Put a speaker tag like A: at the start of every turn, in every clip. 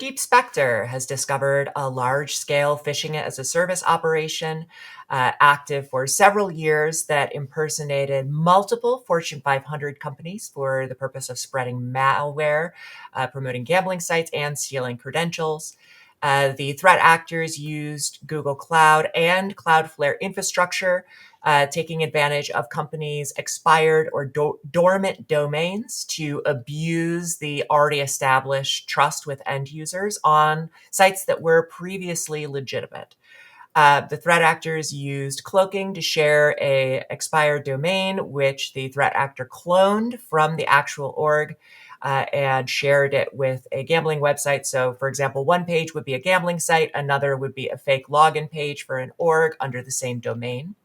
A: Deep Spectre has discovered a large-scale phishing as a service operation active for several years that impersonated multiple Fortune 500 companies for the purpose of spreading malware, promoting gambling sites, and stealing credentials. The threat actors used Google Cloud and Cloudflare infrastructure, taking advantage of companies' expired or dormant domains to abuse the already established trust with end users on sites that were previously legitimate. The threat actors used cloaking to share a expired domain, which the threat actor cloned from the actual org and shared it with a gambling website. So, for example, one page would be a gambling site, another would be a fake login page for an org under the same domain.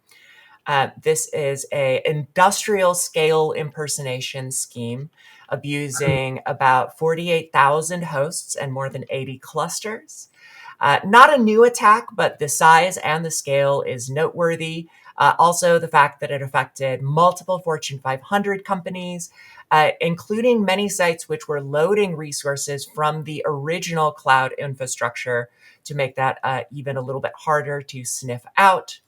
A: This is a industrial scale impersonation scheme abusing about 48,000 hosts and more than 80 clusters. Not a new attack, but the size and the scale is noteworthy. Also, the fact that it affected multiple Fortune 500 companies, including many sites which were loading resources from the original cloud infrastructure to make that even a little bit harder to sniff out.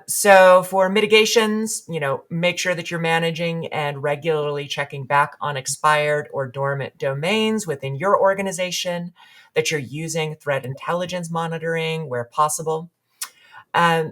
A: So for mitigations, make sure that you're managing and regularly checking back on expired or dormant domains within your organization, that you're using threat intelligence monitoring where possible.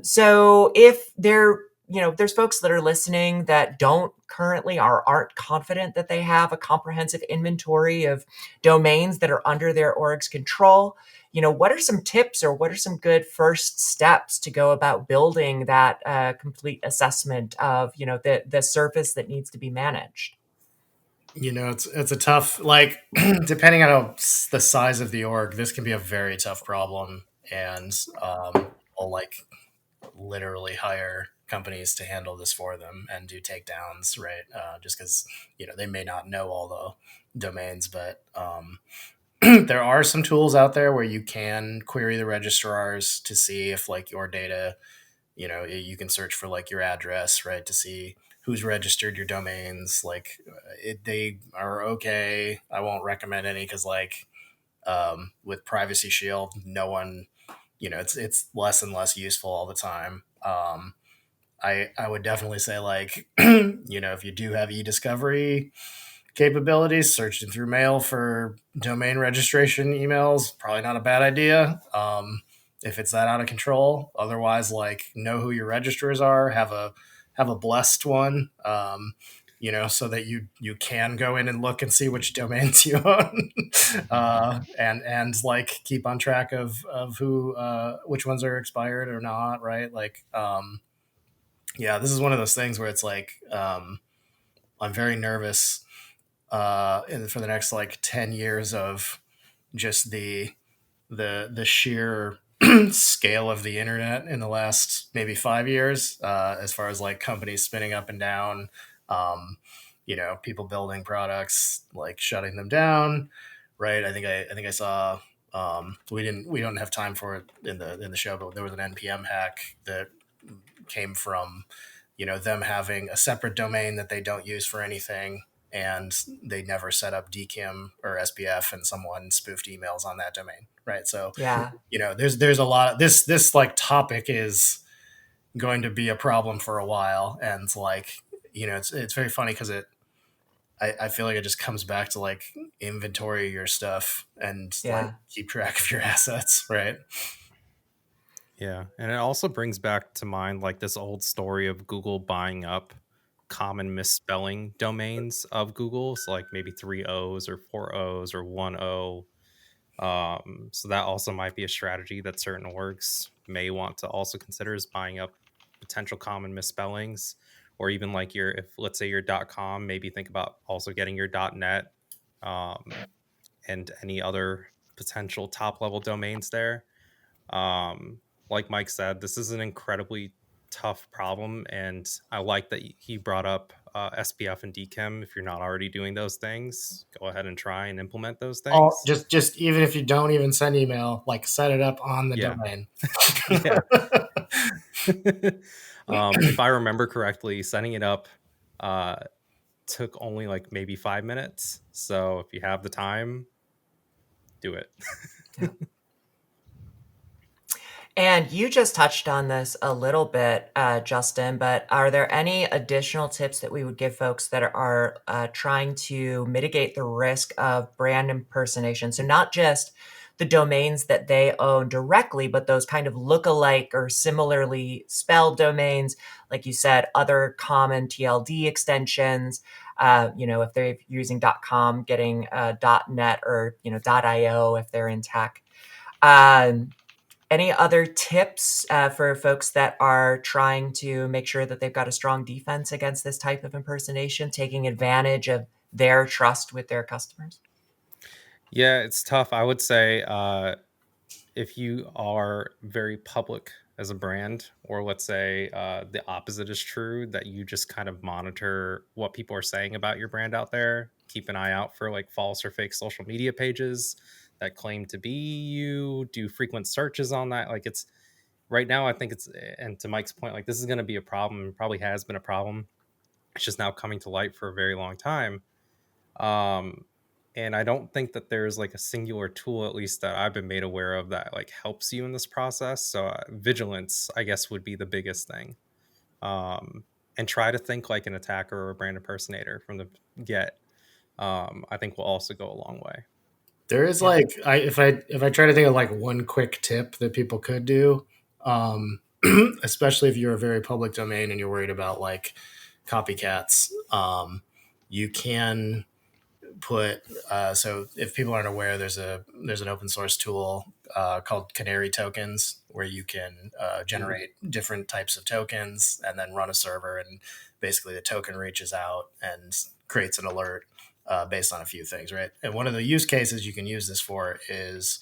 A: So if there's folks that are listening that don't currently or aren't confident that they have a comprehensive inventory of domains that are under their org's control, what are some tips or what are some good first steps to go about building that complete assessment of, the surface that needs to be managed?
B: It's a tough, depending on the size of the org, this can be a very tough problem. And I'll literally hire companies to handle this for them and do takedowns, right? Just because, they may not know all the domains, but there are some tools out there where you can query the registrars to see if your data, you can search for your address, right, to see who's registered your domains. They are okay. I won't recommend any because with Privacy Shield, no one, it's less and less useful all the time. I would definitely say if you do have e-discovery capabilities, searching through mail for domain registration emails, probably not a bad idea. If it's that out of control. Otherwise, know who your registrars are, have a blessed one, so that you can go in and look and see which domains you own, and keep on track of who which ones are expired or not, right? This is one of those things where it's I'm very nervous for the next 10 years of just the sheer scale of the internet in the last maybe 5 years, as far as companies spinning up and down, people building products, shutting them down, right? I think I saw, we don't have time for it in the show, but there was an NPM hack that came from them having a separate domain that they don't use for anything, and they never set up DKIM or SPF, and someone spoofed emails on that domain, right? So
A: Yeah.
B: there's a lot of this topic is going to be a problem for a while, and it's very funny because I feel like it just comes back to inventory your stuff and
A: Yeah.
B: keep track of your assets, right?
C: Yeah, and it also brings back to mind this old story of Google buying up common misspelling domains of Google, so maybe 3 O's or 4 O's or 1 O. So that also might be a strategy that certain orgs may want to also consider, is buying up potential common misspellings, or even if let's say your .com, maybe think about also getting your .net, and any other potential top level domains there. Like Mike said, this is an incredibly tough problem, and I like that he brought up SPF and DKIM. If you're not already doing those things, go ahead and try and implement those things.
B: Just even if you don't even send email, set it up on the domain.
C: If I remember correctly, setting it up took only maybe 5 minutes. So if you have the time, do it.
A: Yeah. And you just touched on this a little bit, Justin, but are there any additional tips that we would give folks that are trying to mitigate the risk of brand impersonation? So not just the domains that they own directly, but those kind of look-alike or similarly spelled domains, like you said, other common TLD extensions. If they're using .com, getting .net or .io if they're in tech. Any other tips for folks that are trying to make sure that they've got a strong defense against this type of impersonation, taking advantage of their trust with their customers?
C: Yeah, it's tough. I would say if you are very public as a brand, or let's say the opposite is true, that you just kind of monitor what people are saying about your brand out there, keep an eye out for like false or fake social media pages that claim to be you, do frequent searches on that. Like it's right now, I think it's, and to Mike's point, like this is going to be a problem, probably has been a problem. It's just now coming to light for a very long time. Um, and I don't think that there's like a singular tool, at least that I've been made aware of, that like helps you in this process. So vigilance, I guess, would be the biggest thing. And try to think like an attacker or a brand impersonator from the get. I think will also go a long way.
B: There is like if I try to think of like one quick tip that people could do, especially if you're a very public domain and you're worried about like copycats, you can put so if people aren't aware, there's an open source tool called Canary tokens where you can generate different types of tokens and then run a server, and basically the token reaches out and creates an alert based on a few things, right? And one of the use cases you can use this for is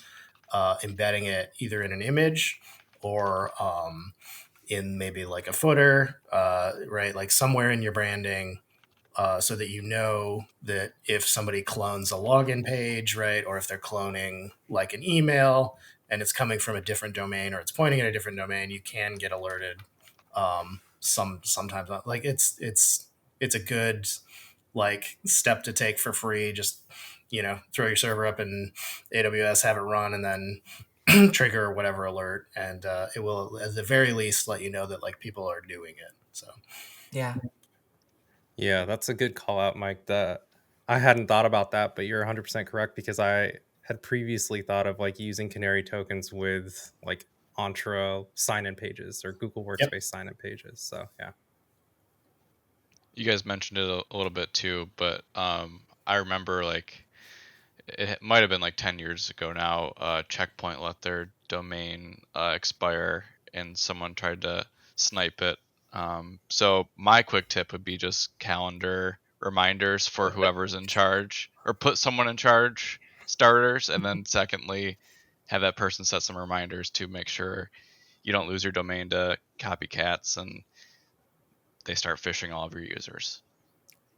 B: embedding it either in an image or in maybe like a footer, right? Like somewhere in your branding, so that you know that if somebody clones a login page, right, or if they're cloning like an email and it's coming from a different domain or it's pointing at a different domain, you can get alerted. Sometimes like it's a good like step to take for free. Just throw your server up in AWS, have it run, and then trigger whatever alert, and it will at the very least let you know that like people are doing it. So
A: Yeah.
C: Yeah, that's a good call out, Mike. That I hadn't thought about that, but you're 100% correct, because I had previously thought of like using Canary tokens with like Entra sign-in pages or Google
B: Yep.
C: Workspace sign-in pages. So yeah.
D: You guys mentioned it a little bit too, but I remember like it might have been like 10 years ago now. Checkpoint let their domain expire, and someone tried to snipe it. So my quick tip would be just calendar reminders for whoever's in charge, or put someone in charge, starters, and then secondly, have that person set some reminders to make sure you don't lose your domain to copycats and they start phishing all of your users.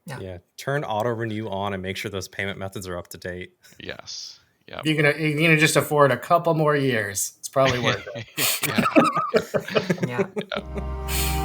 C: Yeah. Turn auto renew on and make sure those payment methods are up to date.
D: Yes. Yeah.
B: You're gonna just afford a couple more years. It's probably worth it.
D: Yeah.
A: Yeah.